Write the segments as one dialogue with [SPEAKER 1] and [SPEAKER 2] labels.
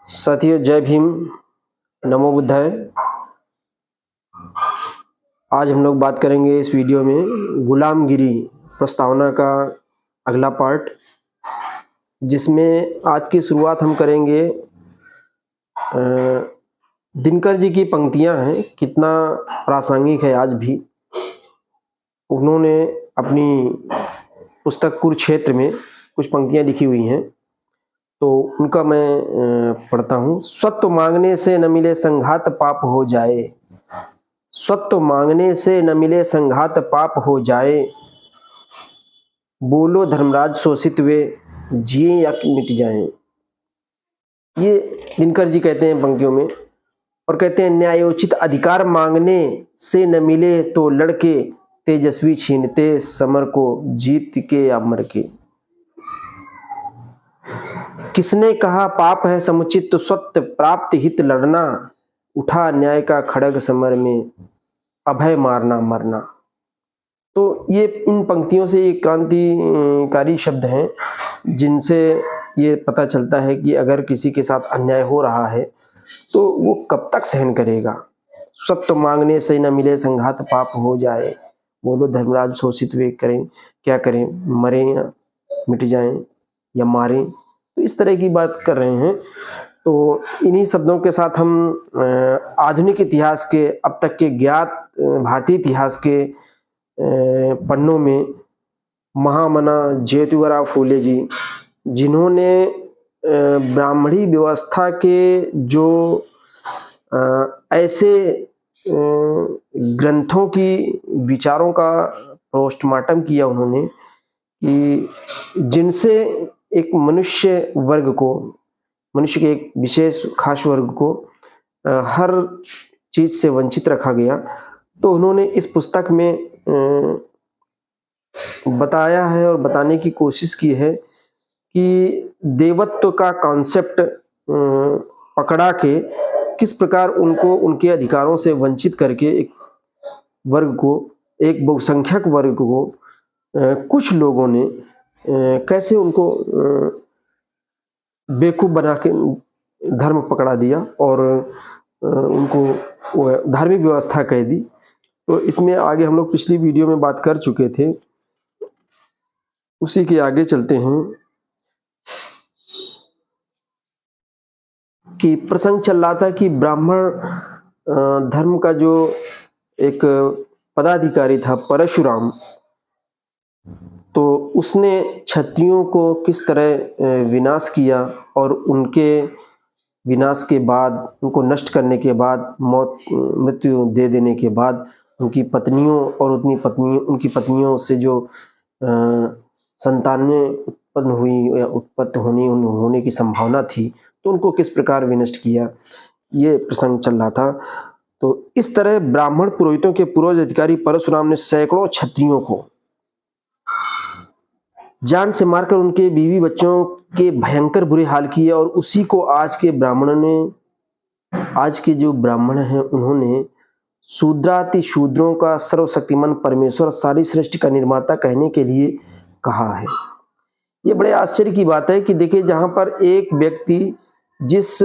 [SPEAKER 1] साथियों, जय भीम, नमो बुद्धाय। आज हम लोग बात करेंगे इस वीडियो में गुलामगिरी प्रस्तावना का अगला पार्ट, जिसमें आज की शुरुआत हम करेंगे। दिनकर जी की पंक्तियां हैं, कितना प्रासंगिक है आज भी। उन्होंने अपनी पुस्तक कुरुक्षेत्र में कुछ पंक्तियां लिखी हुई हैं, तो उनका मैं पढ़ता हूं। स्वत्व मांगने से न मिले संघात पाप हो जाए, स्वत्व मांगने से न मिले संघात पाप हो जाए, बोलो धर्मराज शोषित वे जिए या मिट जाएं। ये दिनकर जी कहते हैं पंक्तियों में, और कहते हैं न्यायोचित अधिकार मांगने से न मिले तो लड़के तेजस्वी छीनते समर को जीत के या मर के। किसने कहा पाप है समुचित तो स्वत्व प्राप्त हित लड़ना, उठा न्याय का खड़ग समर में अभय मारना मरना। तो ये इन पंक्तियों से ये क्रांतिकारी शब्द हैं, जिनसे ये पता चलता है कि अगर किसी के साथ अन्याय हो रहा है तो वो कब तक सहन करेगा। स्वत्व मांगने से न मिले संघात पाप हो जाए, बोलो धर्मराज शोषित वे करें क्या करें, मरें या मिट जाएं या मारें। तो इस तरह की बात कर रहे हैं। तो इन्हीं शब्दों के साथ हम आधुनिक इतिहास के अब तक के ज्ञात भारतीय इतिहास के पन्नों में महामना ज्योतिबा फूले जी, जिन्होंने ब्राह्मणी व्यवस्था के जो ऐसे ग्रंथों की विचारों का पोस्टमार्टम किया उन्होंने कि जिनसे एक मनुष्य वर्ग को, मनुष्य के एक विशेष खास वर्ग को हर चीज से वंचित रखा गया। तो उन्होंने इस पुस्तक में बताया है और बताने की कोशिश की है कि देवत्व का कॉन्सेप्ट पकड़ा के किस प्रकार उनको उनके अधिकारों से वंचित करके एक वर्ग को, एक बहुसंख्यक वर्ग को कुछ लोगों ने कैसे उनको बेवकूफ बना के धर्म पकड़ा दिया और उनको धार्मिक व्यवस्था कह दी। तो इसमें आगे हम लोग पिछली वीडियो में बात कर चुके थे, उसी के आगे चलते हैं कि प्रसंग चल रहा था कि ब्राह्मण धर्म का जो एक पदाधिकारी था परशुराम, तो उसने क्षत्रियों को किस तरह विनाश किया और उनके विनाश के बाद, उनको नष्ट करने के बाद, मृत्यु दे देने के बाद उनकी पत्नियों और उनकी पत्नियों से जो संतानें उत्पन्न हुई या उत्पत्ति होने की संभावना थी, तो उनको किस प्रकार विनष्ट किया, ये प्रसंग चल रहा था। तो इस तरह ब्राह्मण पुरोहितों के पूर्वज अधिकारी परशुराम ने सैकड़ों क्षत्रियों को जान से मारकर उनके बीवी बच्चों के भयंकर बुरे हाल किए, और उसी को आज के जो ब्राह्मण हैं उन्होंने शूद्राति शूद्रों का सर्वशक्तिमान परमेश्वर सारी सृष्टि का निर्माता कहने के लिए कहा है। ये बड़े आश्चर्य की बात है कि देखिए, जहां पर एक व्यक्ति जिस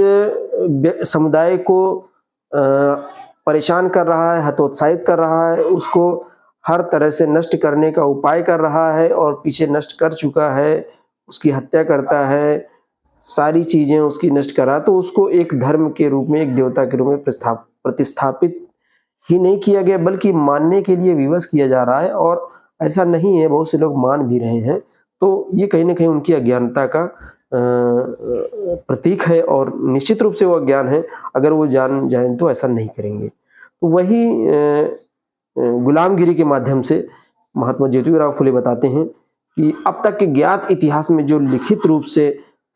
[SPEAKER 1] समुदाय को परेशान कर रहा है, हतोत्साहित कर रहा है, उसको हर तरह से नष्ट करने का उपाय कर रहा है और पीछे नष्ट कर चुका है, उसकी हत्या करता है, सारी चीजें उसकी नष्ट कर रहा है, तो उसको एक धर्म के रूप में, एक देवता के रूप में प्रतिस्थापित ही नहीं किया गया, बल्कि मानने के लिए विवश किया जा रहा है। और ऐसा नहीं है, बहुत से लोग मान भी रहे हैं। तो ये कहीं ना कहीं उनकी अज्ञानता का प्रतीक है, और निश्चित रूप से वो अज्ञान है। अगर वो जान जाएं तो ऐसा नहीं करेंगे। तो वही गुलामगिरी के माध्यम से महात्मा ज्योतिबा फुले बताते हैं कि अब तक के ज्ञात इतिहास में जो लिखित रूप से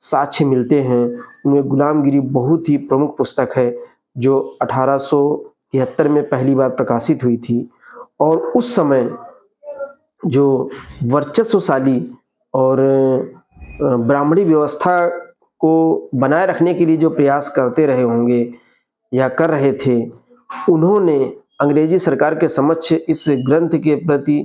[SPEAKER 1] साक्ष्य मिलते हैं, उनमें गुलामगिरी बहुत ही प्रमुख पुस्तक है, जो 1873 में पहली बार प्रकाशित हुई थी। और उस समय जो वर्चस्वशाली और ब्राह्मणी व्यवस्था को बनाए रखने के लिए जो प्रयास करते रहे होंगे या कर रहे थे, उन्होंने अंग्रेजी सरकार के समक्ष इस ग्रंथ के प्रति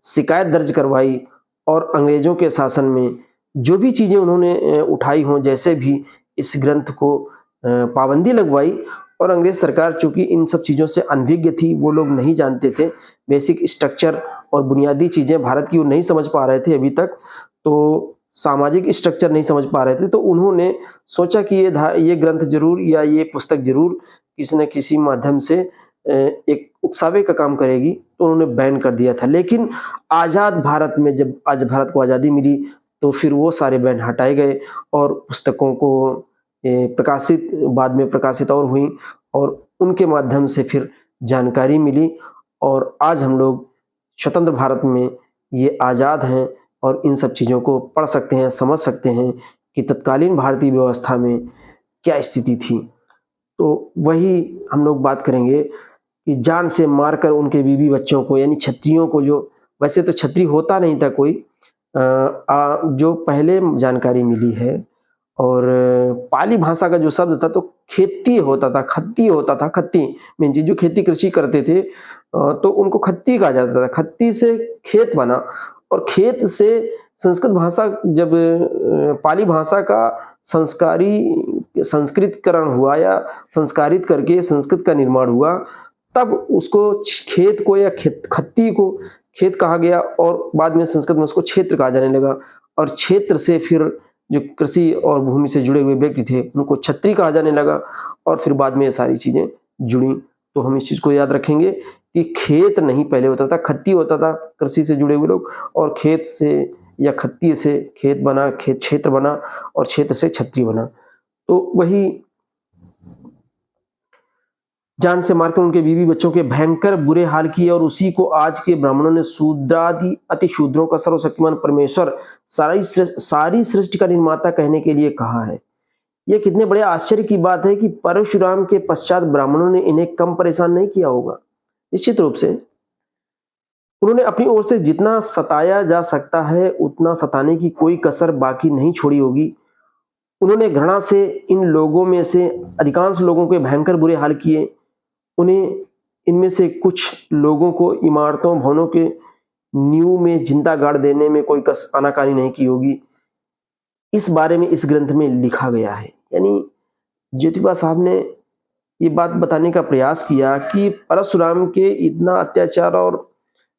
[SPEAKER 1] शिकायत दर्ज करवाई, और अंग्रेजों के शासन में जो भी चीजें उन्होंने उठाई हों, जैसे भी इस ग्रंथ को पाबंदी लगवाई। और अंग्रेज सरकार चूंकि इन सब चीज़ों से अनभिज्ञ थी, वो लोग नहीं जानते थे, बेसिक स्ट्रक्चर और बुनियादी चीज़ें भारत की वो नहीं समझ पा रहे थे अभी तक, तो सामाजिक स्ट्रक्चर नहीं समझ पा रहे थे, तो उन्होंने सोचा कि ये ग्रंथ जरूर या ये पुस्तक जरूर किसी न किसी माध्यम से एक उकसावे का काम करेगी, तो उन्होंने बैन कर दिया था। लेकिन आज़ाद भारत में जब आज भारत को आज़ादी मिली, तो फिर वो सारे बैन हटाए गए और पुस्तकों को प्रकाशित बाद में प्रकाशित और हुई, और उनके माध्यम से फिर जानकारी मिली, और आज हम लोग स्वतंत्र भारत में ये आज़ाद हैं और इन सब चीज़ों को पढ़ सकते हैं, समझ सकते हैं कि तत्कालीन भारतीय व्यवस्था में क्या स्थिति थी। तो वही हम लोग बात करेंगे कि जान से मारकर उनके बीवी बच्चों को, यानी क्षत्रियों को, जो वैसे तो क्षत्रिय होता नहीं था कोई, जो पहले जानकारी मिली है। और पाली भाषा का जो शब्द था तो खेती होता था, खत्ती होता था, खत्ती मीन जो खेती कृषि करते थे, तो उनको खत्ती कहा जाता था। खत्ती से खेत बना, और खेत से संस्कृत भाषा, जब पाली भाषा का संस्कृतकरण हुआ या संस्कारित करके संस्कृत का निर्माण हुआ, तब उसको खेत को या खत्ती को खेत कहा गया, और बाद में संस्कृत में उसको क्षेत्र कहा जाने लगा। और क्षेत्र से फिर जो कृषि और भूमि से जुड़े हुए व्यक्ति थे उनको क्षत्रिय कहा जाने लगा, और फिर बाद में ये सारी चीजें जुड़ी। तो हम इस चीज को याद रखेंगे कि खेत नहीं पहले होता था, खत्ती होता था, कृषि से जुड़े हुए लोग, और खेत से या खत्ती से खेत बना, खेत क्षेत्र बना, और क्षेत्र से क्षत्रिय बना। तो वही जान से मारकर उनके बीवी बच्चों के भयंकर बुरे हाल किए, और उसी को आज के ब्राह्मणों ने शूद्रादि अति शूद्रों का सर्वशक्तिमान परमेश्वर, सारी सृष्टि का निर्माता कहने के लिए कहा है। यह कितने बड़े आश्चर्य की बात है कि परशुराम के पश्चात ब्राह्मणों ने इन्हें कम परेशान नहीं किया होगा। निश्चित रूप से उन्होंने अपनी ओर से जितना सताया जा सकता है उतना सताने की कोई कसर बाकी नहीं छोड़ी होगी। उन्होंने घृणा से इन लोगों में से अधिकांश लोगों के भयंकर बुरे हाल किए। उन्हें इनमें से कुछ लोगों को इमारतों भवनों के नींव में जिंदा गाड़ देने में कोई आनाकानी नहीं की होगी। इस बारे में इस ग्रंथ में लिखा गया है। यानी ज्योतिबा साहब ने ये बात बताने का प्रयास किया कि परशुराम के इतना अत्याचार और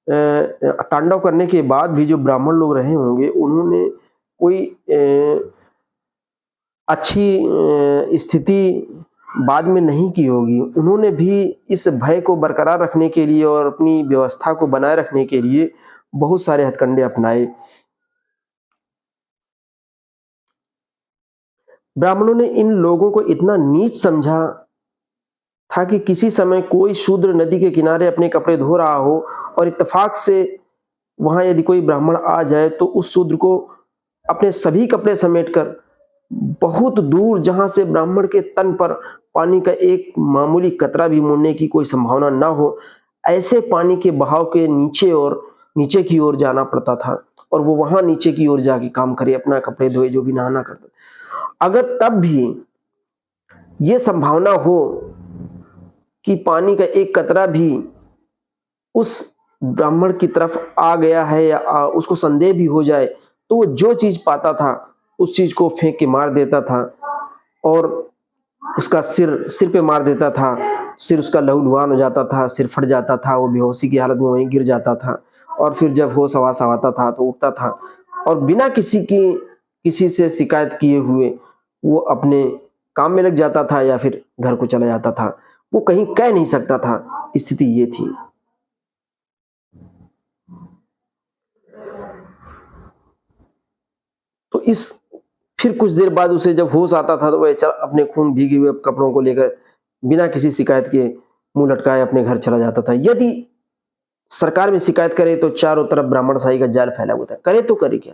[SPEAKER 1] तांडव करने के बाद भी जो ब्राह्मण लोग रहे होंगे, उन्होंने कोई अच्छी स्थिति बाद में नहीं की होगी। उन्होंने भी इस भय को बरकरार रखने के लिए और अपनी व्यवस्था को बनाए रखने के लिए बहुत सारे हथकंडे अपनाए। ब्राह्मणों ने इन लोगों को इतना नीच समझा था कि किसी समय कोई शूद्र नदी के किनारे अपने कपड़े धो रहा हो और इत्तेफाक से वहां यदि कोई ब्राह्मण आ जाए तो उस शूद्र को अपने सभी कपड़े समेटकर बहुत दूर, जहां से ब्राह्मण के तन पर पानी का एक मामूली कतरा भी मुड़ने की कोई संभावना ना हो, ऐसे पानी के बहाव के नीचे की ओर जाना पड़ता था, और वो वहां नीचे की ओर जाके काम करे, अपना कपड़े धोए, जो भी नहाना करता। अगर तब भी ये संभावना हो कि पानी का एक कतरा भी उस ब्राह्मण की तरफ आ गया है या उसको संदेह भी हो जाए, तो वो जो चीज पाता था उस चीज को फेंक के मार देता था, और उसका सिर पे मार देता था। सिर उसका लहूलुहान हो जाता था, सिर फट जाता था, वो बेहोशी की हालत में वहीं गिर जाता था, और फिर जब होश हवास आता था तो उठता था, और बिना किसी से शिकायत किए हुए वो अपने काम में लग जाता था या फिर घर को चला जाता था। वो कहीं कह नहीं सकता था। स्थिति ये थी। तो फिर कुछ देर बाद उसे जब होश आता था तो वह अपने खून भीगे हुए कपड़ों को लेकर बिना किसी शिकायत के मुंह लटकाए अपने घर चला जाता था। यदि सरकार में शिकायत करे तो चारों तरफ ब्राह्मणशाही का जाल फैला हुआ था। करे तो करे क्या?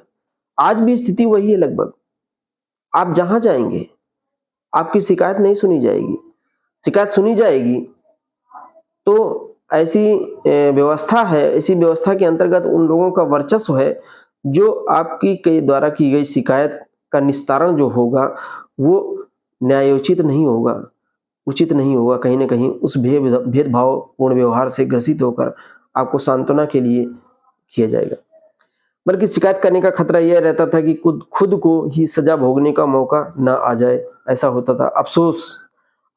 [SPEAKER 1] आज भी स्थिति वही है लगभग। आप जहां जाएंगे आपकी शिकायत नहीं सुनी जाएगी। शिकायत सुनी जाएगी तो ऐसी व्यवस्था है, ऐसी व्यवस्था के अंतर्गत उन लोगों का वर्चस्व है जो आपकी द्वारा की गई शिकायत का निस्तारण जो होगा वो न्यायोचित नहीं होगा, उचित नहीं होगा। कहीं ना कहीं उस भेदभाव पूर्ण व्यवहार से ग्रसित होकर आपको सांत्वना के लिए किया जाएगा। बल्कि शिकायत करने का खतरा यह रहता था कि खुद खुद को ही सजा भोगने का मौका ना आ जाए। ऐसा होता था। अफ़सोस,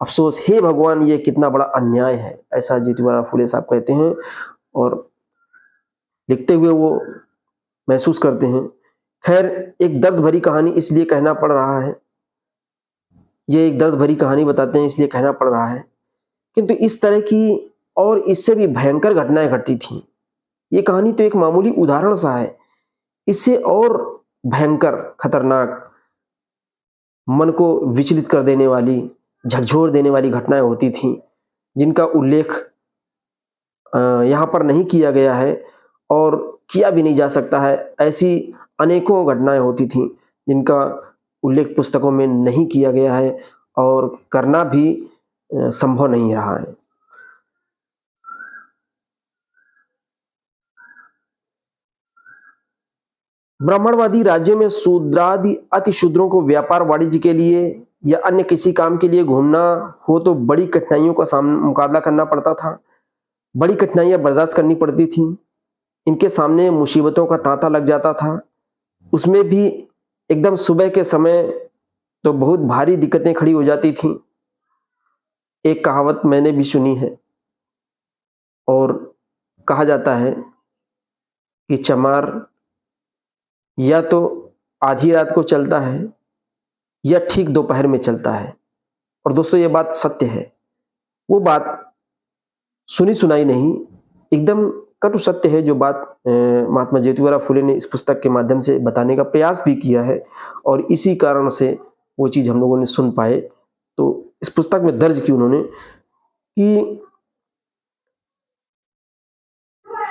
[SPEAKER 1] अफ़सोस, हे भगवान, ये कितना बड़ा अन्याय है, ऐसा ज्योतिबा फुले साहब कहते हैं और लिखते हुए वो महसूस करते हैं। खैर, एक दर्द भरी कहानी इसलिए कहना पड़ रहा है, ये एक दर्द भरी कहानी बताते हैं इसलिए कहना पड़ रहा है, किंतु इस तरह की और इससे भी भयंकर घटनाएँ घटती थीं। ये कहानी तो एक मामूली उदाहरण सा है, इससे और भयंकर, खतरनाक, मन को विचलित कर देने वाली, झकझोर देने वाली घटनाएँ होती थीं, जिनका उल्लेख यहाँ पर नहीं किया गया है और किया भी नहीं जा सकता है। ऐसी अनेकों घटनाएँ होती थीं, जिनका उल्लेख पुस्तकों में नहीं किया गया है और करना भी संभव नहीं रहा है। ब्राह्मणवादी राज्यों में शूद्रादि अतिशूद्रों को व्यापार वाणिज्य के लिए या अन्य किसी काम के लिए घूमना हो तो बड़ी कठिनाइयों का मुकाबला करना पड़ता था। बड़ी कठिनाइयाँ बर्दाश्त करनी पड़ती थीं। इनके सामने मुसीबतों का तांता लग जाता था। उसमें भी एकदम सुबह के समय तो बहुत भारी दिक्कतें खड़ी हो जाती थीं। एक कहावत मैंने भी सुनी है और कहा जाता है कि चमार या तो आधी रात को चलता है या ठीक दोपहर में चलता है। और दोस्तों, ये बात सत्य है। वो बात सुनी सुनाई नहीं, एकदम कटु सत्य है, जो बात महात्मा ज्योतिबा फुले ने इस पुस्तक के माध्यम से बताने का प्रयास भी किया है और इसी कारण से वो चीज़ हम लोगों ने सुन पाए। तो इस पुस्तक में दर्ज की उन्होंने कि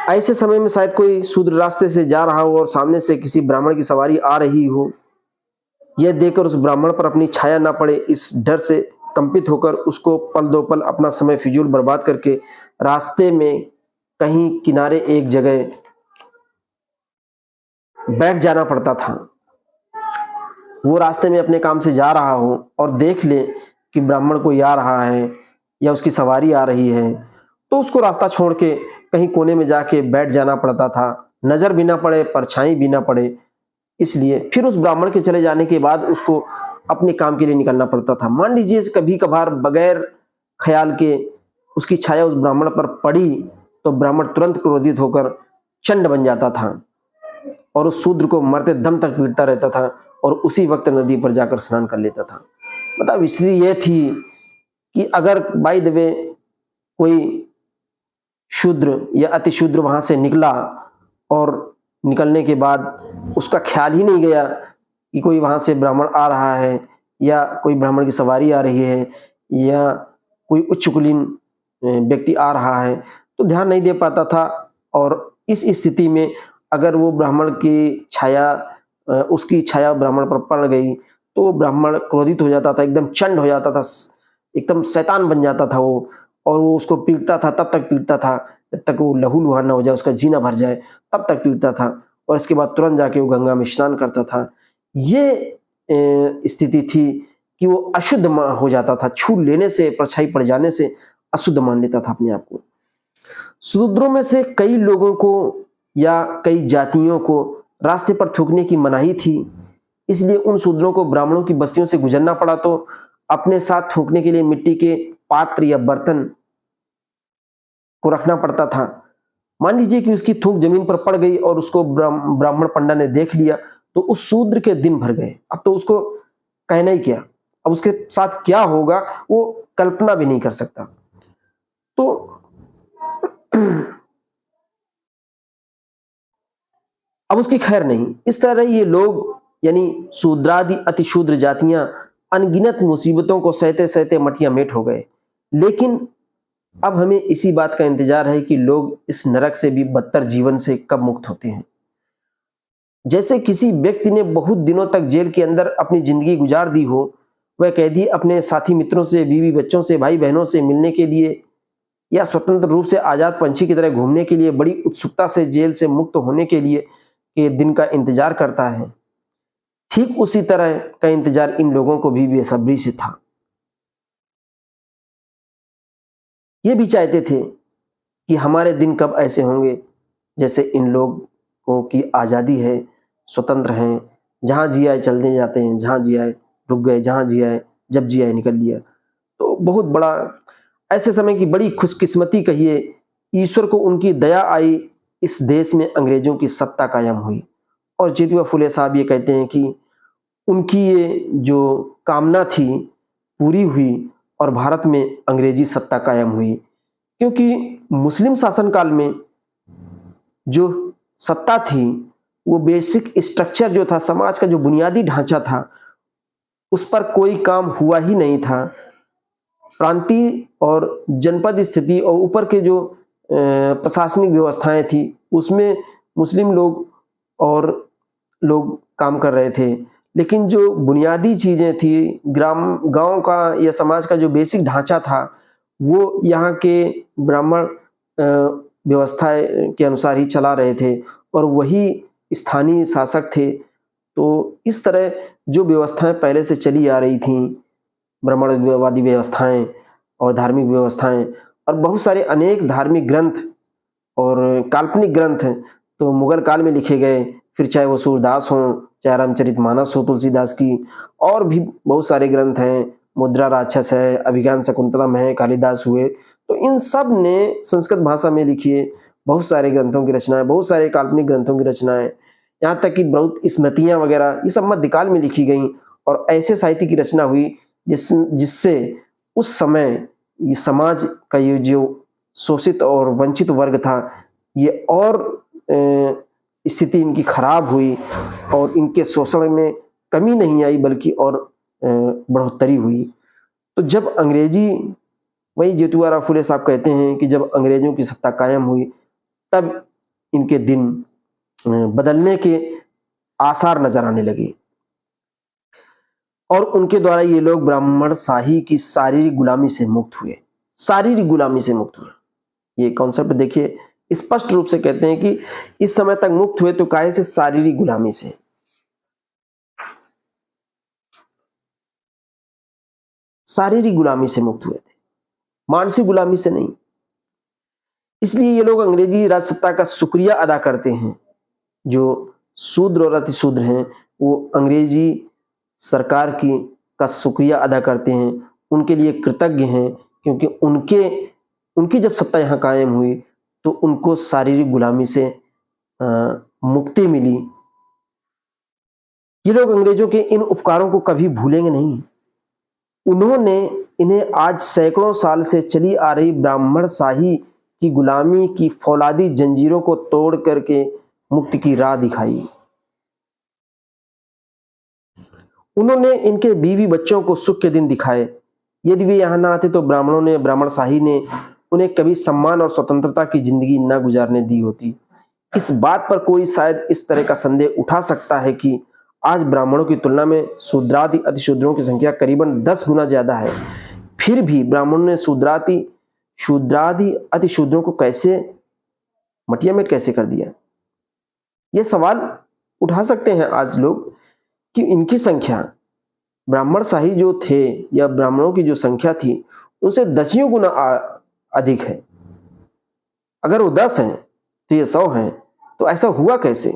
[SPEAKER 1] ऐसे समय में शायद कोई शूद्र रास्ते से जा रहा हो और सामने से किसी ब्राह्मण की सवारी आ रही हो, यह देखकर उस ब्राह्मण पर अपनी छाया ना पड़े, इस डर से कंपित होकर उसको पल दो पल अपना समय फिजूल बर्बाद करके रास्ते में कहीं किनारे एक जगह बैठ जाना पड़ता था। वो रास्ते में अपने काम से जा रहा हो और देख ले कि ब्राह्मण कोई आ रहा है या उसकी सवारी आ रही है, तो उसको रास्ता छोड़ के कहीं कोने में जाके बैठ जाना पड़ता था। नजर भी ना पड़े, परछाई भी ना पड़े। इसलिए फिर उस ब्राह्मण के चले जाने के बाद उसको अपने काम के लिए निकलना पड़ता था। मान लीजिए कभी कभार बगैर ख्याल के उसकी छाया उस ब्राह्मण पर पड़ी तो ब्राह्मण तुरंत क्रोधित होकर चंड बन जाता था और उस शूद्र को मरते दम तक पीटता रहता था और उसी वक्त नदी पर जाकर स्नान कर लेता था। मतलब स्थिति यह थी कि अगर बाय द वे कोई शूद्र या अति शूद्र वहां से निकला और निकलने के बाद उसका ख्याल ही नहीं गया कि कोई वहां से ब्राह्मण आ रहा है या कोई ब्राह्मण की सवारी आ रही है या कोई उच्च कुलीन व्यक्ति आ रहा है, तो ध्यान नहीं दे पाता था। और इस स्थिति में अगर वो ब्राह्मण की छाया, उसकी छाया ब्राह्मण पर पड़ गई तो वो ब्राह्मण क्रोधित हो जाता था, एकदम चंड हो जाता था, एकदम शैतान बन जाता था वो। और वो उसको पीटता था, तब तक पीटता था जब तक वो लहूलुहान ना हो जाए, उसका जीना भर जाए, तब तक पीटता था और इसके बाद तुरंत जाके वो गंगा में स्नान करता था। ये स्थिति थी कि वो अशुद्ध हो जाता था, छू लेने से, परछाई पड़ जाने से अशुद्ध मान लेता था अपने आप को। शूद्रों में से कई लोगों को या कई जातियों को रास्ते पर थूकने की मनाही थी, इसलिए उन शूद्रों को ब्राह्मणों की बस्तियों से गुजरना पड़ा तो अपने साथ थूकने के लिए मिट्टी के पात्र या बर्तन को रखना पड़ता था। मान लीजिए कि उसकी थूक जमीन पर पड़ गई और उसको ब्राह्मण पंडा ने देख लिया तो उस शूद्र के दिन भर गए। अब तो उसको कहना ही क्या, अब उसके साथ क्या होगा वो कल्पना भी नहीं कर सकता। तो अब उसकी खैर नहीं। इस तरह ये लोग यानी शूद्रादि अतिशूद्र जातियां अनगिनत मुसीबतों को सहते सहते मटिया मेट हो गए। लेकिन अब हमें इसी बात का इंतजार है कि लोग इस नरक से भी बदतर जीवन से कब मुक्त होते हैं। जैसे किसी व्यक्ति ने बहुत दिनों तक जेल के अंदर अपनी जिंदगी गुजार दी हो, वह कैदी अपने साथी मित्रों से, बीवी बच्चों से, भाई बहनों से मिलने के लिए या स्वतंत्र रूप से आजाद पंछी की तरह घूमने के लिए बड़ी उत्सुकता से जेल से मुक्त होने के लिए के दिन का इंतजार करता है। ठीक उसी तरह का इंतजार इन लोगों को भी बेसब्री से था। ये भी चाहते थे कि हमारे दिन कब ऐसे होंगे जैसे इन लोग को की आज़ादी है, स्वतंत्र हैं, जहाँ जी आए चलते जाते हैं, जहाँ जी आए रुक गए, जहाँ जी आए जब जी आए निकल लिया। तो बहुत बड़ा ऐसे समय की बड़ी खुशकिस्मती कहिए, ईश्वर को उनकी दया आई, इस देश में अंग्रेजों की सत्ता कायम हुई। और ज्योतिबा फुले साहब ये कहते हैं कि उनकी ये जो कामना थी पूरी हुई और भारत में अंग्रेजी सत्ता कायम हुई। क्योंकि मुस्लिम शासनकाल में जो सत्ता थी, वो बेसिक स्ट्रक्चर जो था, समाज का जो बुनियादी ढांचा था, उस पर कोई काम हुआ ही नहीं था। प्रांतीय और जनपद स्थिति और ऊपर के जो प्रशासनिक व्यवस्थाएं थी, उसमें मुस्लिम लोग और लोग काम कर रहे थे। लेकिन जो बुनियादी चीजें थी, गांव का या समाज का जो बेसिक ढांचा था, वो यहाँ के ब्राह्मण व्यवस्था के अनुसार ही चला रहे थे और वही स्थानीय शासक थे। तो इस तरह जो व्यवस्थाएं पहले से चली आ रही थीं, ब्राह्मणवादी व्यवस्थाएं और धार्मिक व्यवस्थाएं, और बहुत सारे अनेक धार्मिक ग्रंथ और काल्पनिक ग्रंथ तो मुगल काल में लिखे गए, फिर चाहे वो सूरदास हों, चाहे रामचरितमानस हो तुलसीदास की, और भी बहुत सारे ग्रंथ हैं, मुद्रा राक्षस है, अभिज्ञान शकुंतलम है, कालिदास हुए। तो इन सब ने संस्कृत भाषा में लिखिए बहुत सारे ग्रंथों की रचनाएं, बहुत सारे काल्पनिक ग्रंथों की रचनाएं, यहाँ तक कि बहुत स्मृतियां वगैरह ये सब मध्यकाल में लिखी गई और ऐसे साहित्य की रचना हुई जिससे उस समय ये समाज का ये जो शोषित और वंचित वर्ग था, ये और स्थिति इनकी खराब हुई और इनके शोषण में कमी नहीं आई बल्कि और बढ़ोतरी हुई। तो जब अंग्रेजी, वही ज्योतिबा फुले साहब कहते हैं कि जब अंग्रेजों की सत्ता कायम हुई, तब इनके दिन बदलने के आसार नजर आने लगे और उनके द्वारा ये लोग ब्राह्मण शाही की शारीरिक गुलामी से मुक्त हुए। शारीरिक गुलामी से मुक्त हुए, ये कॉन्सेप्ट देखिए, स्पष्ट रूप से कहते हैं कि इस समय तक मुक्त हुए तो काहे से? शारीरिक गुलामी से। शारीरिक गुलामी से मुक्त हुए थे, मानसिक गुलामी से नहीं। इसलिए ये लोग अंग्रेजी राजसत्ता का शुक्रिया अदा करते हैं। जो शूद्र और अतिशूद्र हैं, वो अंग्रेजी सरकार का शुक्रिया अदा करते हैं, उनके लिए कृतज्ञ हैं, क्योंकि उनकी जब सत्ता यहाँ कायम हुई तो उनको शारीरिक गुलामी से मुक्ति मिली। ये लोग अंग्रेजों के इन उपकारों को कभी भूलेंगे नहीं। उन्होंने इन्हें आज सैकड़ों साल से चली आ रही ब्राह्मण शाही की गुलामी की फौलादी जंजीरों को तोड़ करके मुक्ति की राह दिखाई। उन्होंने इनके बीवी बच्चों को सुख के दिन दिखाए। यदि वे यहाँ ना आते तो ब्राह्मण शाही ने उन्हें कभी सम्मान और स्वतंत्रता की जिंदगी न गुजारने दी होती। इस बात पर कोई शायद इस तरह का संदेह उठा सकता है कि आज ब्राह्मणों की तुलना में शूद्रादि अतिशूद्रों की संख्या करीबन 10 गुना ज्यादा है, फिर भी ब्राह्मणों ने शूद्रादि अतिशूद्रों को कैसे मटियामेट कैसे कर दिया? यह सवाल उठा सकते हैं आज लोग कि इनकी संख्या ब्राह्मण शाही जो थे या ब्राह्मणों की जो संख्या थी उनसे 10 गुना अधिक है। अगर वो 10 हैं तो ये 100 हैं, तो ऐसा हुआ कैसे?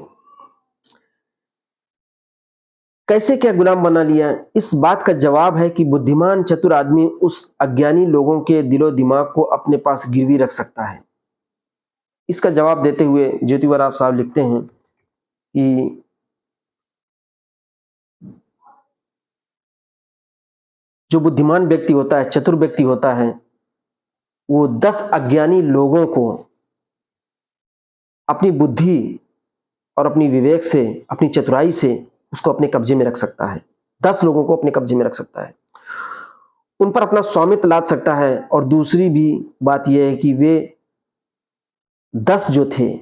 [SPEAKER 1] कैसे क्या गुलाम बना लिया? इस बात का जवाब है कि बुद्धिमान चतुर आदमी उस अज्ञानी लोगों के दिलो दिमाग को अपने पास गिरवी रख सकता है। इसका जवाब देते हुए ज्योतिबा साहब लिखते हैं कि जो बुद्धिमान व्यक्ति होता है, चतुर व्यक्ति होता है, वो 10 अज्ञानी लोगों को अपनी बुद्धि और अपनी विवेक से, अपनी चतुराई से उसको अपने कब्जे में रख सकता है। 10 लोगों को अपने कब्जे में रख सकता है, उन पर अपना स्वामित्व लाद सकता है। और दूसरी भी बात यह है कि वे 10 जो थे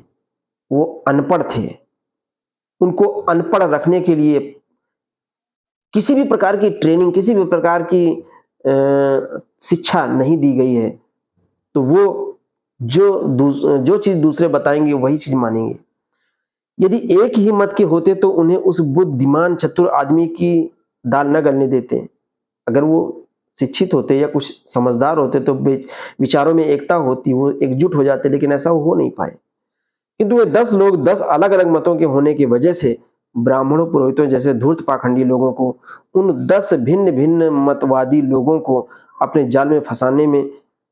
[SPEAKER 1] वो अनपढ़ थे। उनको अनपढ़ रखने के लिए किसी भी प्रकार की ट्रेनिंग, किसी भी प्रकार की शिक्षा नहीं दी गई है, तो वो जो चीज दूसरे बताएंगे वही चीज मानेंगे। यदि एक ही मत के होते तो उन्हें उस बुद्धिमान चतुर आदमी की दाल न गलने देते। अगर वो शिक्षित होते या कुछ समझदार होते तो विचारों में एकता होती, वो एकजुट हो जाते, लेकिन ऐसा हो नहीं पाए किंतु वे 10 लोग 10 अलग अलग मतों के होने की वजह से ब्राह्मणों पुरोहितों जैसे धूर्त पाखंडी लोगों को, उन 10 भिन्न भिन्न मतवादी लोगों को अपने जाल में फंसाने में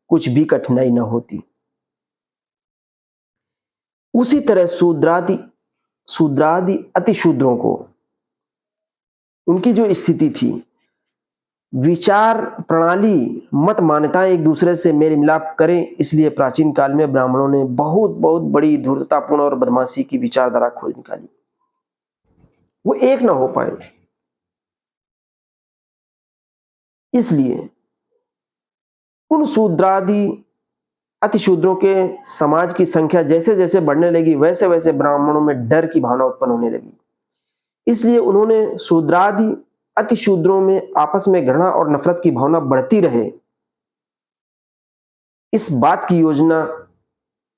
[SPEAKER 1] कुछ भी कठिनाई न होती। उसी तरह शूद्रादि अतिशूद्रों को उनकी जो स्थिति थी, विचार प्रणाली मत मान्यताएं एक दूसरे से मेल मिलाप करें, इसलिए प्राचीन काल में ब्राह्मणों ने बहुत बहुत बड़ी धूर्ततापूर्ण और बदमाशी की विचारधारा खोज निकाली। वो एक ना हो पाए, इसलिए उन शूद्रादि अतिशूद्रों के समाज की संख्या जैसे जैसे बढ़ने लगी, वैसे वैसे ब्राह्मणों में डर की भावना उत्पन्न होने लगी। इसलिए उन्होंने शूद्रादि अतिशूद्रों में आपस में घृणा और नफरत की भावना बढ़ती रहे, इस बात की योजना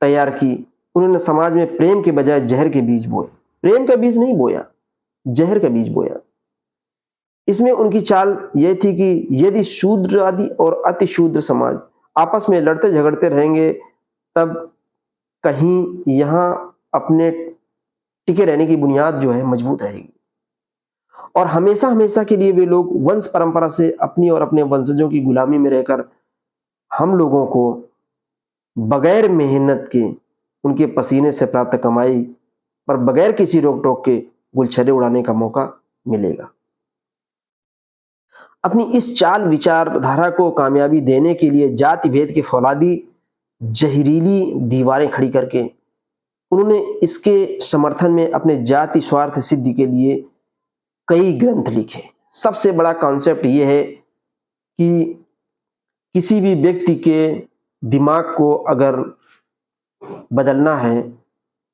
[SPEAKER 1] तैयार की। उन्होंने समाज में प्रेम के बजाय जहर के बीज बोए। प्रेम का बीज नहीं बोया, जहर का बीज बोया। इसमें उनकी चाल यह थी कि यदि शूद्र आदि और अतिशूद्र समाज आपस में लड़ते झगड़ते रहेंगे, तब कहीं यहां अपने टिके रहने की बुनियाद जो है मजबूत रहेगी, और हमेशा हमेशा के लिए वे लोग वंश परंपरा से अपनी और अपने वंशजों की गुलामी में रहकर हम लोगों को बगैर मेहनत के, उनके पसीने से प्राप्त कमाई पर बगैर किसी रोक टोक के गुलछर्रे उड़ाने का मौका मिलेगा। अपनी इस चाल विचारधारा को कामयाबी देने के लिए जाति भेद के फौलादी जहरीली दीवारें खड़ी करके उन्होंने इसके समर्थन में अपने जाति स्वार्थ सिद्धि के लिए कई ग्रंथ लिखे। सबसे बड़ा कॉन्सेप्ट यह है कि किसी भी व्यक्ति के दिमाग को अगर बदलना है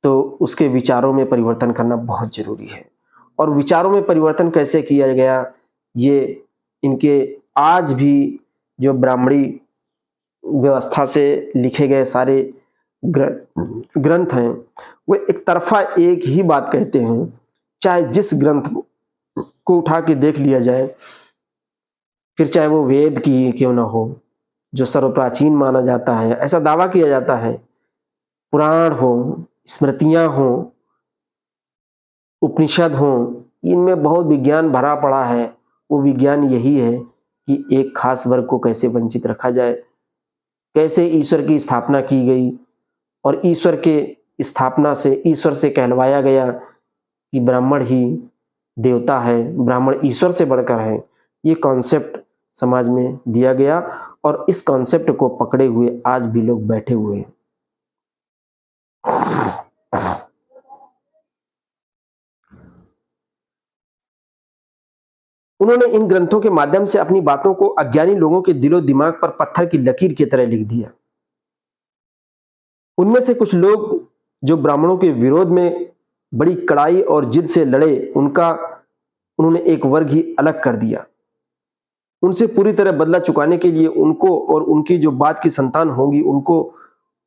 [SPEAKER 1] तो उसके विचारों में परिवर्तन करना बहुत जरूरी है। और विचारों में परिवर्तन कैसे किया गया, ये इनके आज भी जो ब्राह्मणी व्यवस्था से लिखे गए सारे ग्रंथ हैं, वो एक तरफा एक ही बात कहते हैं। चाहे जिस ग्रंथ को उठा के देख लिया जाए, फिर चाहे वो वेद की क्यों ना हो, जो सर्वप्राचीन माना जाता है, ऐसा दावा किया जाता है, पुराण हो, स्मृतियां हो, उपनिषद हो, इनमें बहुत विज्ञान भरा पड़ा है। वो विज्ञान यही है कि एक खास वर्ग को कैसे वंचित रखा जाए, कैसे ईश्वर की स्थापना की गई, और ईश्वर के स्थापना से ईश्वर से कहलवाया गया कि ब्राह्मण ही देवता है, ब्राह्मण ईश्वर से बढ़कर है। ये कॉन्सेप्ट समाज में दिया गया, और इस कॉन्सेप्ट को पकड़े हुए आज भी लोग बैठे हुए हैं। उन्होंने इन ग्रंथों के माध्यम से अपनी बातों को अज्ञानी लोगों के दिलो दिमाग पर पत्थर की लकीर की तरह लिख दिया। उनमें से कुछ लोग जो ब्राह्मणों के विरोध में बड़ी कड़ाई और जिद से लड़े, उनका उन्होंने एक वर्ग ही अलग कर दिया। उनसे पूरी तरह बदला चुकाने के लिए उनको और उनकी जो बाद की संतान होंगी, उनको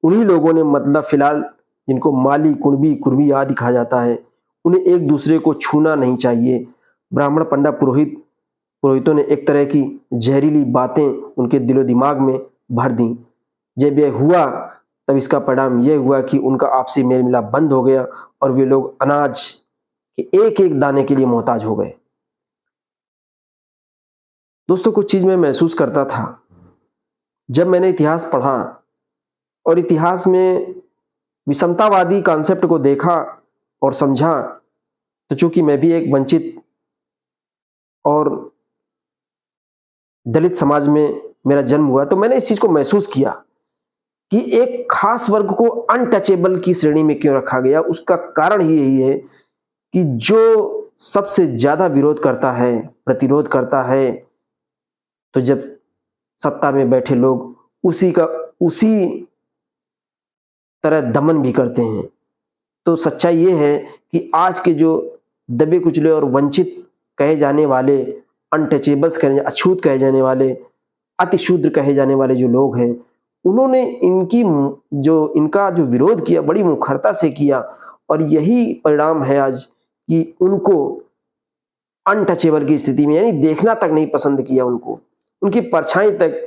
[SPEAKER 1] उन्हीं लोगों ने, मतलब फिलहाल जिनको माली, कुणबी, कुर्मी आदि कहा जाता है, उन्हें एक दूसरे को छूना नहीं चाहिए। ब्राह्मण पंडा पुरोहितों ने एक तरह की जहरीली बातें उनके दिलो दिमाग में भर दी। जब यह हुआ तब इसका परिणाम यह हुआ कि उनका आपसी मेल मिलाप बंद हो गया और वे लोग अनाज के एक एक दाने के लिए मोहताज हो गए। दोस्तों, कुछ चीज मैं महसूस करता था जब मैंने इतिहास पढ़ा और इतिहास में विषमतावादी कॉन्सेप्ट को देखा और समझा, तो चूंकि मैं भी एक वंचित और दलित समाज में मेरा जन्म हुआ, तो मैंने इस चीज को महसूस किया कि एक खास वर्ग को अनटचेबल की श्रेणी में क्यों रखा गया। उसका कारण ही यही है कि जो सबसे ज्यादा विरोध करता है, प्रतिरोध करता है, तो जब सत्ता में बैठे लोग उसी तरह दमन भी करते हैं। तो सच्चाई ये है कि आज के जो दबे कुचले और वंचित कहे जाने वाले, अनटचेबल्स कहे, अछूत कहे जाने वाले, अतिशूद्र कहे जाने वाले जो लोग हैं, उन्होंने इनका जो विरोध किया बड़ी मुखरता से किया, और यही परिणाम है आज कि उनको अनटचेबल की स्थिति में, यानी देखना तक नहीं पसंद किया उनको, उनकी परछाई तक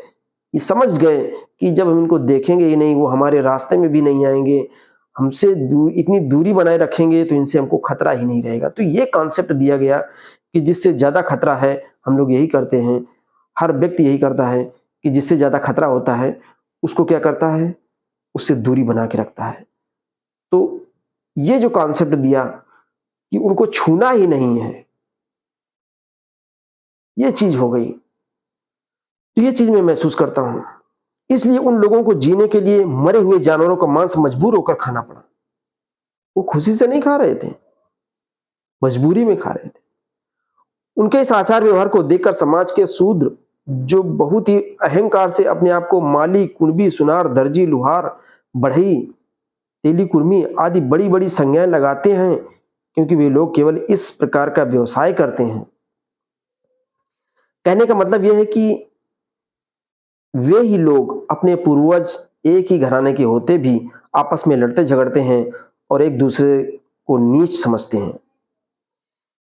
[SPEAKER 1] ये समझ गए कि जब हम इनको देखेंगे ही नहीं, वो हमारे रास्ते में भी नहीं आएंगे, हमसे इतनी दूरी बनाए रखेंगे तो इनसे हमको खतरा ही नहीं रहेगा। तो ये कॉन्सेप्ट दिया गया कि जिससे ज़्यादा खतरा है, हम लोग यही करते हैं, हर व्यक्ति यही करता है कि जिससे ज़्यादा खतरा होता है, उसको क्या करता है, उससे दूरी बना के रखता है। तो ये जो कॉन्सेप्ट दिया कि उनको छूना ही नहीं है, ये चीज़ हो गई। तो ये चीज़ मैं महसूस करता हूँ। इसलिए उन लोगों को जीने के लिए मरे हुए जानवरों का मांस मजबूर होकर खाना पड़ा। वो खुशी से नहीं खा रहे थे, मजबूरी में खा रहे थे। उनके इस आचार व्यवहार को देखकर समाज के शूद्र, जो बहुत ही अहंकार से अपने आप को माली, कुणबी, सुनार, दर्जी, लुहार, बढ़ई, तेली, कुर्मी आदि बड़ी-बड़ी संज्ञाएं लगाते हैं, क्योंकि वे लोग केवल इस प्रकार का व्यवसाय करते हैं। कहने का मतलब यह है कि वे ही लोग, अपने पूर्वज एक ही घराने के होते भी आपस में लड़ते झगड़ते हैं और एक दूसरे को नीच समझते हैं।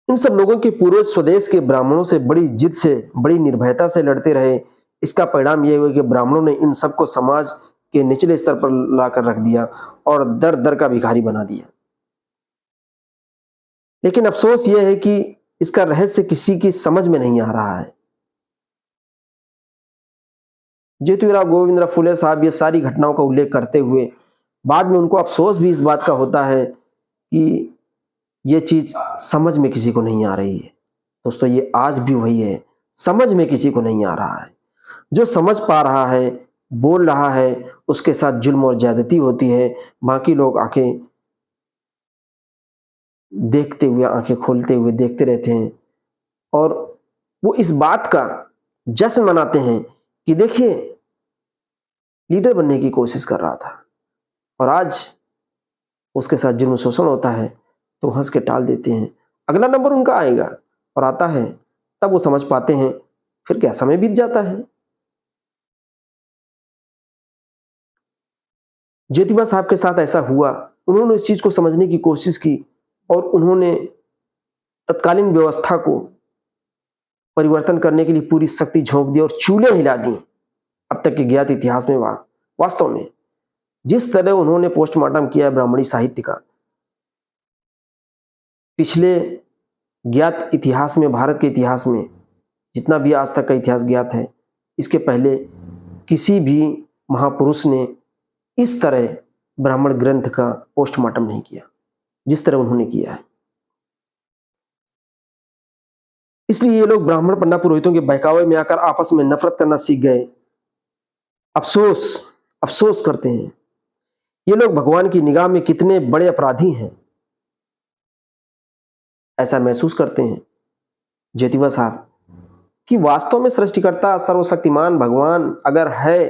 [SPEAKER 1] इन सब लोगों के पूर्वज स्वदेश के ब्राह्मणों से बड़ी जिद से, बड़ी निर्भयता से लड़ते रहे। इसका परिणाम यह हुआ कि ब्राह्मणों ने इन सबको समाज के निचले स्तर पर लाकर रख दिया और दर दर का भिखारी बना दिया। लेकिन अफसोस यह है कि इसका रहस्य किसी की समझ में नहीं आ रहा है। ज्योतिराव गोविंदराव फुले साहब ये सारी घटनाओं का उल्लेख करते हुए बाद में उनको अफसोस भी इस बात का होता है कि ये चीज समझ में किसी को नहीं आ रही है। दोस्तों, ये आज भी वही है, समझ में किसी को नहीं आ रहा है। जो समझ पा रहा है, बोल रहा है, उसके साथ जुल्म और ज्यादती होती है। बाकी लोग आंखें देखते हुए, आंखें खोलते हुए देखते रहते हैं और वो इस बात का जश्न मनाते हैं कि देखिए, लीडर बनने की कोशिश कर रहा था और आज उसके साथ जुल्म शोषण होता है तो हंस के टाल देते हैं। अगला नंबर उनका आएगा और आता है, तब वो समझ पाते हैं। फिर क्या समय बीत जाता है। ज्योतिबा साहब के साथ ऐसा हुआ। उन्होंने इस चीज को समझने की कोशिश की और उन्होंने तत्कालीन व्यवस्था को परिवर्तन करने के लिए पूरी शक्ति झोंक दी और चूल्हे हिला दी। अब तक के ज्ञात इतिहास में वास्तव में जिस तरह उन्होंने पोस्टमार्टम किया है ब्राह्मणी साहित्य का, पिछले ज्ञात इतिहास में, भारत के इतिहास में जितना भी आज तक का इतिहास ज्ञात है, इसके पहले किसी भी महापुरुष ने इस तरह ब्राह्मण ग्रंथ का पोस्टमार्टम नहीं किया जिस तरह उन्होंने किया है। इसलिए ये लोग ब्राह्मण पंडा पुरोहितों के बहकावे में आकर आपस में नफरत करना सीख गए। अफसोस करते हैं, ये लोग भगवान की निगाह में कितने बड़े अपराधी हैं, ऐसा महसूस करते हैं ज्योतिबा साहब कि वास्तव में सृष्टिकर्ता सर्वशक्तिमान भगवान अगर है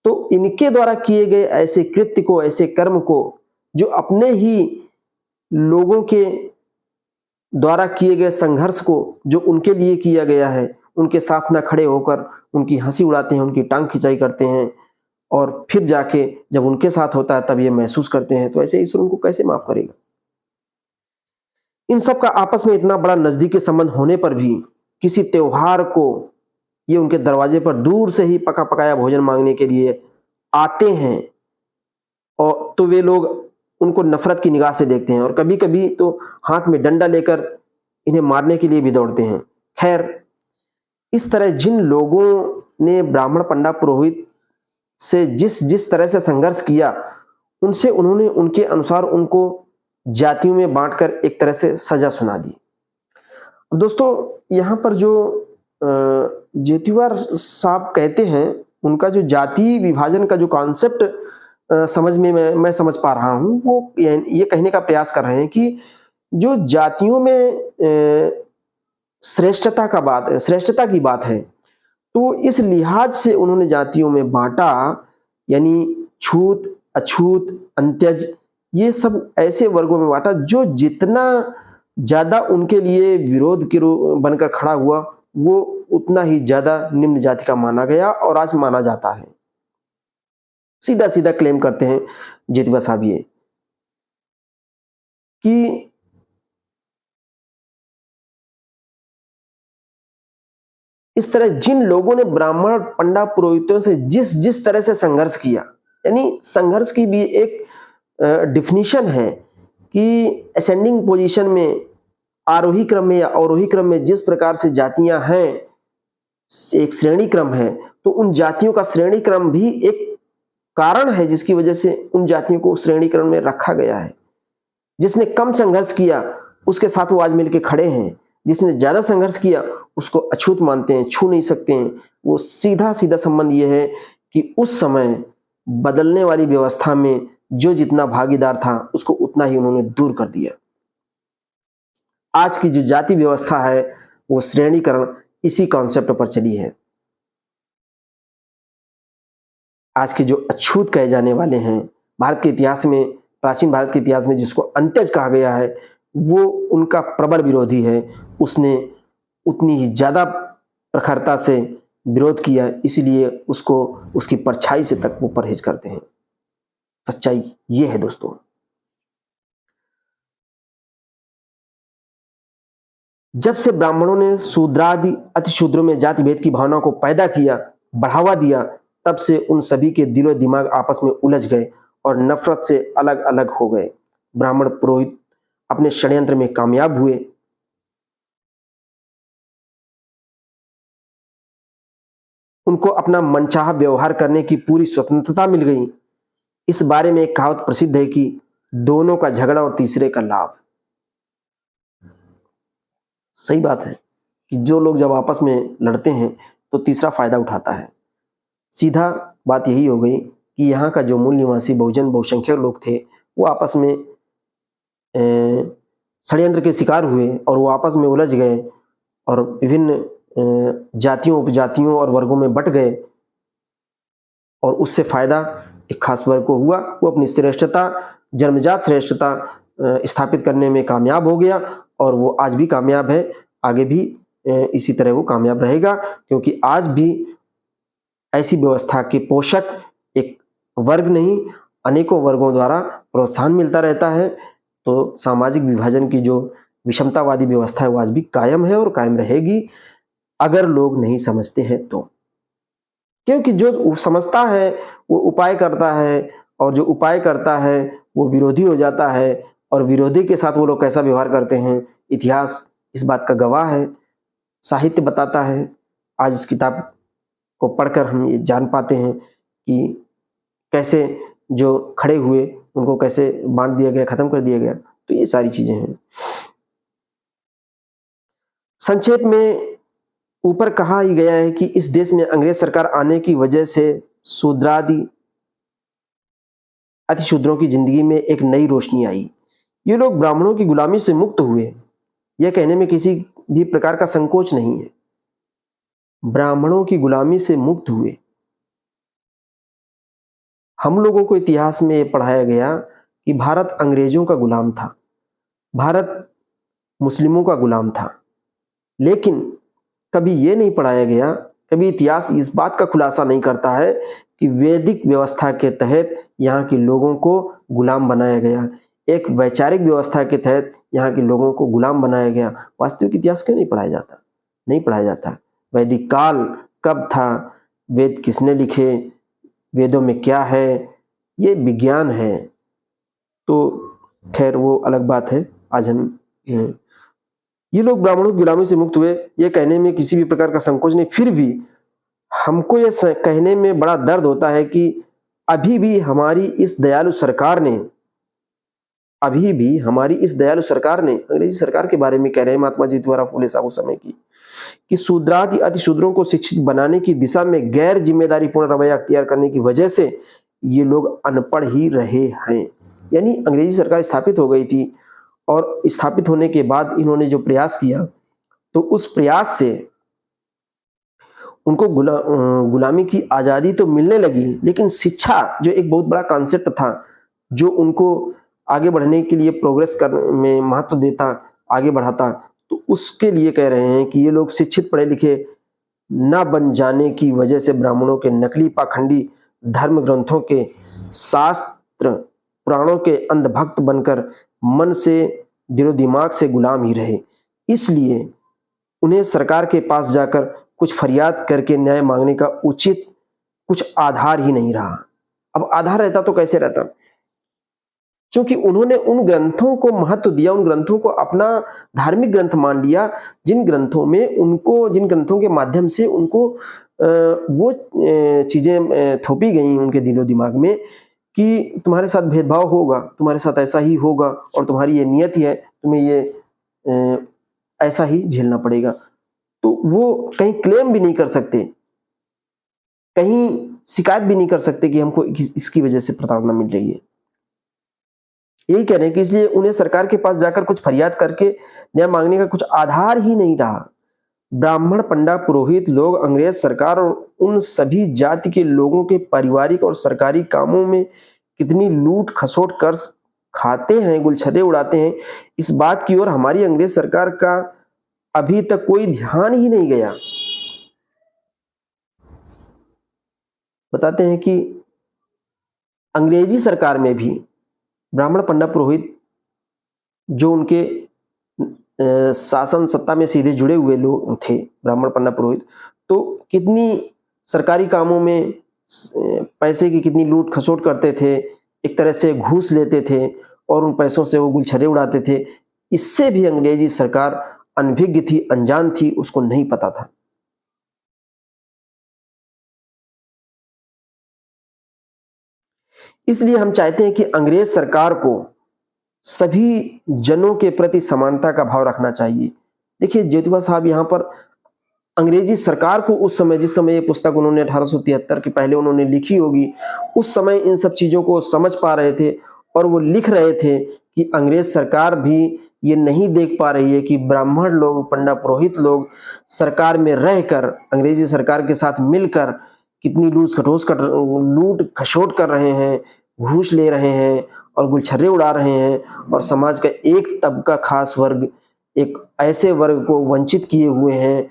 [SPEAKER 1] तो इनके द्वारा किए गए ऐसे कृत्य को, ऐसे कर्म को, जो अपने ही लोगों के द्वारा किए गए संघर्ष को जो उनके लिए किया गया है, उनके साथ ना खड़े होकर उनकी हंसी उड़ाते हैं, उनकी टांग खिंचाई करते हैं और फिर जाके जब उनके साथ होता है तब ये महसूस करते हैं, तो ऐसे ईश्वर उनको कैसे माफ करेगा। इन सब का आपस में इतना बड़ा नजदीकी संबंध होने पर भी किसी त्योहार को ये उनके दरवाजे पर दूर से ही पका पकाया भोजन मांगने के लिए आते हैं और तो वे लोग उनको नफरत की निगाह से देखते हैं और कभी कभी तो हाथ में डंडा लेकर इन्हें मारने के लिए भी दौड़ते हैं। खैर, इस तरह जिन लोगों ने ब्राह्मण पंडा पुरोहित से जिस जिस तरह से संघर्ष किया, उनसे उन्होंने उनके अनुसार उनको जातियों में बांटकर एक तरह से सजा सुना दी। दोस्तों, यहाँ पर जो ज्योतिबा साहब कहते हैं, उनका जो जाति विभाजन का जो कॉन्सेप्ट समझ में मैं समझ पा रहा हूं, वो ये कहने का प्रयास कर रहे हैं कि जो जातियों में श्रेष्ठता की बात है, तो इस लिहाज से उन्होंने जातियों में बांटा, यानी छूत, अछूत, अंत्यज, ये सब ऐसे वर्गों में बांटा जो जितना ज्यादा उनके लिए विरोध के बनकर खड़ा हुआ, वो उतना ही ज्यादा निम्न जाति का माना गया और आज माना जाता है। सीधा सीधा क्लेम करते हैं ज्योतिबा साहब ये कि इस तरह जिन लोगों ने ब्राह्मण पंडा पुरोहितों से जिस जिस तरह से संघर्ष किया, यानी संघर्ष की भी एक डिफिनीशन है कि असेंडिंग पोजीशन में, आरोही क्रम में या अवरोही क्रम में जिस प्रकार से जातियां हैं, एक श्रेणी क्रम है, तो उन जातियों का श्रेणी क्रम भी एक कारण है जिसकी वजह से उन जातियों को श्रेणी क्रम में रखा गया है। जिसने कम संघर्ष किया उसके साथ वो आज मिलके खड़े हैं, जिसने ज्यादा संघर्ष किया उसको अछूत मानते हैं, छू नहीं सकते हैं। वो सीधा सीधा संबंध ये है कि उस समय बदलने वाली व्यवस्था में जो जितना भागीदार था उसको उतना ही उन्होंने दूर कर दिया। आज की जो जाति व्यवस्था है वो श्रेणीकरण इसी कॉन्सेप्ट पर चली है। आज के जो अछूत कहे जाने वाले हैं, भारत के इतिहास में, प्राचीन भारत के इतिहास में जिसको अंत्यज कहा गया है, वो उनका प्रबल विरोधी है। उसने उतनी ही ज्यादा प्रखरता से विरोध किया, इसलिए उसको उसकी परछाई से तक वो परहेज करते हैं। सच्चाई ये है दोस्तों। जब से ब्राह्मणों ने शूद्रादि अतिशूद्रों में जाति भेद की भावना को पैदा किया, बढ़ावा दिया, तब से उन सभी के दिलो दिमाग आपस में उलझ गए और नफरत से अलग अलग हो गए। ब्राह्मण पुरोहित अपने षड्यंत्र में कामयाब हुए। उनको अपना मनचाहा व्यवहार करने की पूरी स्वतंत्रता मिल गई। इस बारे में एक कहावत प्रसिद्ध है कि दोनों का झगड़ा और तीसरे का लाभ। सही बात है कि जो लोग जब आपस में लड़ते हैं तो तीसरा फायदा उठाता है। सीधा बात यही हो गई कि यहाँ का जो मूल निवासी बहुजन बहुसंख्यक लोग थे वो आपस में षड्यंत्र के शिकार हुए और वो आपस में उलझ गए और विभिन्न जातियों, उपजातियों और वर्गों में बंट गए और उससे फायदा एक खास वर्ग को हुआ। वो अपनी श्रेष्ठता, जन्मजात श्रेष्ठता स्थापित करने में कामयाब हो गया और वो आज भी कामयाब है, आगे भी इसी तरह वो कामयाब रहेगा, क्योंकि आज भी ऐसी व्यवस्था के पोषक एक वर्ग नहीं, अनेकों वर्गों द्वारा प्रोत्साहन मिलता रहता है। तो सामाजिक विभाजन की जो विषमतावादी व्यवस्था है वो आज भी कायम है और कायम रहेगी, अगर लोग नहीं समझते हैं तो। क्योंकि जो समझता है वो उपाय करता है और जो उपाय करता है वो विरोधी हो जाता है, और विरोधी के साथ वो लोग कैसा व्यवहार करते हैं इतिहास इस बात का गवाह है, साहित्य बताता है। आज इस किताब को पढ़कर हम ये जान पाते हैं कि कैसे जो खड़े हुए उनको कैसे बांट दिया गया, खत्म कर दिया गया। तो ये सारी चीजें हैं। संक्षेप में ऊपर कहा ही गया है कि इस देश में अंग्रेज सरकार आने की वजह से शूद्रादि अतिशूद्रों की जिंदगी में एक नई रोशनी आई। ये लोग ब्राह्मणों की गुलामी से मुक्त हुए, यह कहने में किसी भी प्रकार का संकोच नहीं है। ब्राह्मणों की गुलामी से मुक्त हुए। हम लोगों को इतिहास में यह पढ़ाया गया कि भारत अंग्रेजों का गुलाम था, भारत मुस्लिमों का गुलाम था, लेकिन कभी यह नहीं पढ़ाया गया, कभी इतिहास इस बात का खुलासा नहीं करता है कि वैदिक व्यवस्था के तहत यहाँ के लोगों को गुलाम बनाया गया, एक वैचारिक व्यवस्था के तहत यहाँ के लोगों को गुलाम बनाया गया। वास्तविक इतिहास क्यों नहीं पढ़ाया जाता? नहीं पढ़ाया जाता। वैदिक काल कब था, वेद किसने लिखे, वेदों में क्या है, ये विज्ञान है। तो खैर वो अलग बात है। आज हम ये लोग ब्राह्मणों की गुलामी से मुक्त हुए, ये कहने में किसी भी प्रकार का संकोच नहीं। फिर भी हमको ये कहने में बड़ा दर्द होता है कि अभी भी हमारी इस दयालु सरकार ने, अंग्रेजी सरकार के बारे में कह रहे हैं महात्मा जी द्वारा फूले साहब उस समय की, कि शूद्रादि अतिशूद्रों को शिक्षित बनाने की दिशा में गैर जिम्मेदारीपूर्ण रवैया अख्तियार करने की वजह से ये लोग अनपढ़ ही रहे हैं। यानी अंग्रेजी सरकार स्थापित हो गई थी और स्थापित होने के बाद इन्होंने जो प्रयास किया, तो उस प्रयास से उनको गुलामी की आजादी तो मिलने लगी, लेकिन शिक्षा जो एक बहुत बड़ा कॉन्सेप्ट था, जो उनको आगे बढ़ने के लिए प्रोग्रेस करने में महत्व देता, आगे बढ़ाता, तो उसके लिए कह रहे हैं कि ये लोग शिक्षित पढ़े लिखे न बन जाने की वजह से ब्राह्मणों के नकली पाखंडी धर्म ग्रंथों के, शास्त्र पुराणों के अंधभक्त बनकर मन से, दिलो दिमाग से गुलाम ही रहे। इसलिए उन्हें सरकार के पास जाकर कुछ फरियाद करके न्याय मांगने का उचित कुछ आधार ही नहीं रहा। अब आधार रहता तो कैसे रहता? क्योंकि उन्होंने उन ग्रंथों को महत्व दिया, उन ग्रंथों को अपना धार्मिक ग्रंथ मान लिया, जिन ग्रंथों के माध्यम से उनको वो चीजें थोपी गई उनके दिलो दिमाग में कि तुम्हारे साथ भेदभाव होगा, तुम्हारे साथ ऐसा ही होगा और तुम्हारी ये नियत ही है, तुम्हें ये ऐसा ही झेलना पड़ेगा। तो वो कहीं क्लेम भी नहीं कर सकते, कहीं शिकायत भी नहीं कर सकते कि हमको इसकी वजह से प्रताड़ना मिल रही है। यही कह रहे हैं कि इसलिए उन्हें सरकार के पास जाकर कुछ फरियाद करके न्याय मांगने का कुछ आधार ही नहीं रहा। ब्राह्मण, पंडा, पुरोहित लोग अंग्रेज सरकार और उन सभी जाति के लोगों के पारिवारिक और सरकारी कामों में कितनी लूट खसोट कर खाते हैं, गुलछर्रे उड़ाते हैं, इस बात की ओर हमारी अंग्रेज सरकार का अभी तक कोई ध्यान ही नहीं गया। बताते हैं कि अंग्रेजी सरकार में भी ब्राह्मण, पंडा, पुरोहित जो उनके शासन सत्ता में सीधे जुड़े हुए लोग थे, ब्राह्मण, पंडा, पुरोहित, तो कितनी सरकारी कामों में पैसे की कितनी लूट खसोट करते थे, एक तरह से घूस लेते थे और उन पैसों से वो गुलछर्रे उड़ाते थे। इससे भी अंग्रेजी सरकार अनभिज्ञ थी, अनजान थी, उसको नहीं पता था। इसलिए हम चाहते हैं कि अंग्रेज सरकार को सभी जनों के प्रति समानता का भाव रखना चाहिए। देखिए ज्योतिबा साहब यहाँ पर अंग्रेजी सरकार को उस समय, जिस समय ये पुस्तक उन्होंने 1873 के पहले उन्होंने लिखी होगी, उस समय इन सब चीजों को समझ पा रहे थे और वो लिख रहे थे कि अंग्रेज सरकार भी ये नहीं देख पा रही है कि ब्राह्मण लोग, पंडा, पुरोहित लोग सरकार में रहकर अंग्रेजी सरकार के साथ मिलकर कितनी लूट खसोट कर रहे हैं, घूस ले रहे हैं और गुलछर्रे उड़ा रहे हैं और समाज का एक तबका, खास वर्ग, एक ऐसे वर्ग को वंचित किए हुए हैं,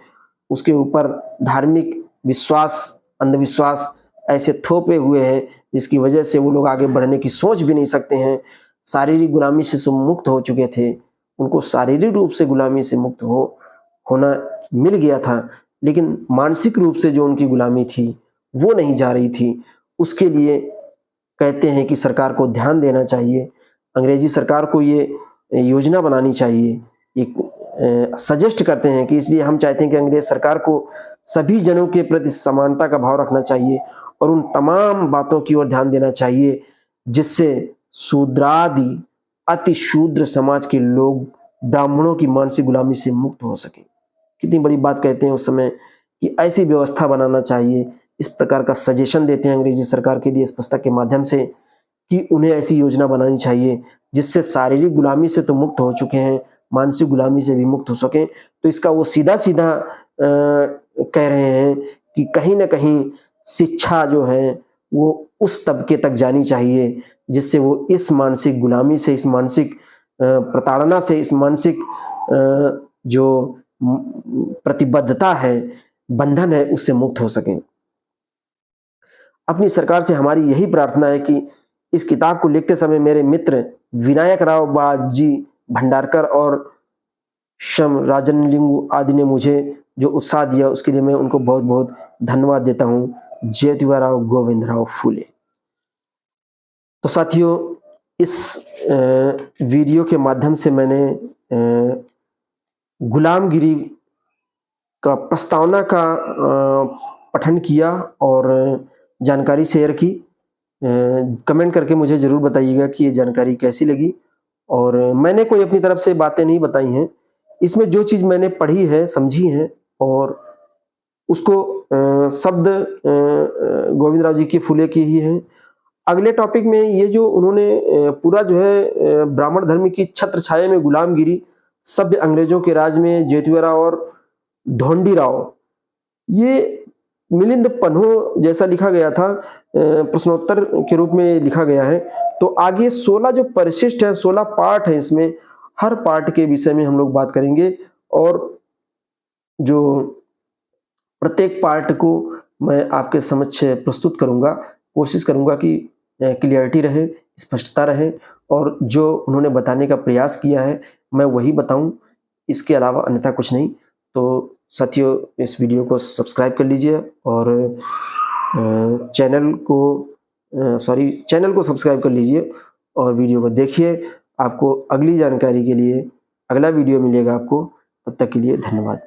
[SPEAKER 1] उसके ऊपर धार्मिक विश्वास, अंधविश्वास ऐसे थोपे हुए हैं जिसकी वजह से वो लोग आगे बढ़ने की सोच भी नहीं सकते हैं। शारीरिक गुलामी से मुक्त हो चुके थे, उनको शारीरिक रूप से गुलामी से मुक्त होना मिल गया था, लेकिन मानसिक रूप से जो उनकी गुलामी थी वो नहीं जा रही थी। उसके लिए कहते हैं कि सरकार को ध्यान देना चाहिए, अंग्रेजी सरकार को ये योजना बनानी चाहिए, एक सजेस्ट करते हैं कि इसलिए हम चाहते हैं कि अंग्रेज सरकार को सभी जनों के प्रति समानता का भाव रखना चाहिए और उन तमाम बातों की ओर ध्यान देना चाहिए जिससे शूद्रादि अति शूद्र समाज के लोग ब्राह्मणों की मानसिक गुलामी से मुक्त हो सके। कितनी बड़ी बात कहते हैं उस समय कि ऐसी व्यवस्था बनाना चाहिए। इस प्रकार का सजेशन देते हैं अंग्रेजी सरकार के लिए इस पुस्तक के माध्यम से कि उन्हें ऐसी योजना बनानी चाहिए जिससे शारीरिक गुलामी से तो मुक्त हो चुके हैं, मानसिक गुलामी से भी मुक्त हो सके। तो इसका वो सीधा सीधा कह रहे हैं कि कहीं ना कहीं शिक्षा जो है वो उस तबके तक जानी चाहिए जिससे वो इस मानसिक गुलामी से, इस मानसिक प्रताड़ना से, इस मानसिक जो प्रतिबद्धता है, बंधन है, उससे मुक्त हो सके। अपनी सरकार से हमारी यही प्रार्थना है कि इस किताब को लिखते समय मेरे मित्र विनायक राव बाजी भंडारकर और शम राजनलिंगु आदि ने मुझे जो उत्साह दिया उसके लिए मैं उनको बहुत बहुत धन्यवाद देता हूं। ज्योतिबा गोविंदराव फुले। तो साथियों, इस वीडियो के माध्यम से मैंने गुलामगिरी का प्रस्तावना का पठन किया और जानकारी शेयर की। कमेंट करके मुझे जरूर बताइएगा कि ये जानकारी कैसी लगी। और मैंने कोई अपनी तरफ से बातें नहीं बताई हैं, इसमें जो चीज मैंने पढ़ी है, समझी है और उसको शब्द गोविंदराव जी की फुले की ही है। अगले टॉपिक में ये जो उन्होंने पूरा जो है ब्राह्मण धर्म की छत्र छाया में गुलामगिरी, सभ्य अंग्रेजों के राज में ज्योतिबा राव और ढोंडी राव, ये मिलिंद पन्हो जैसा लिखा गया था, प्रश्नोत्तर के रूप में लिखा गया है। तो आगे 16 जो परिशिष्ट है, 16 पार्ट है, इसमें हर पार्ट के विषय में हम लोग बात करेंगे और जो प्रत्येक पार्ट को मैं आपके समक्ष प्रस्तुत करूंगा। कोशिश करूंगा कि क्लियरिटी रहे, स्पष्टता रहे और जो उन्होंने बताने का प्रयास किया है मैं वही बताऊं, इसके अलावा अन्यथा कुछ नहीं। तो साथियों, इस वीडियो को सब्सक्राइब कर लीजिए और चैनल को सब्सक्राइब कर लीजिए और वीडियो को देखिए। आपको अगली जानकारी के लिए अगला वीडियो मिलेगा आपको, तब तक के लिए धन्यवाद।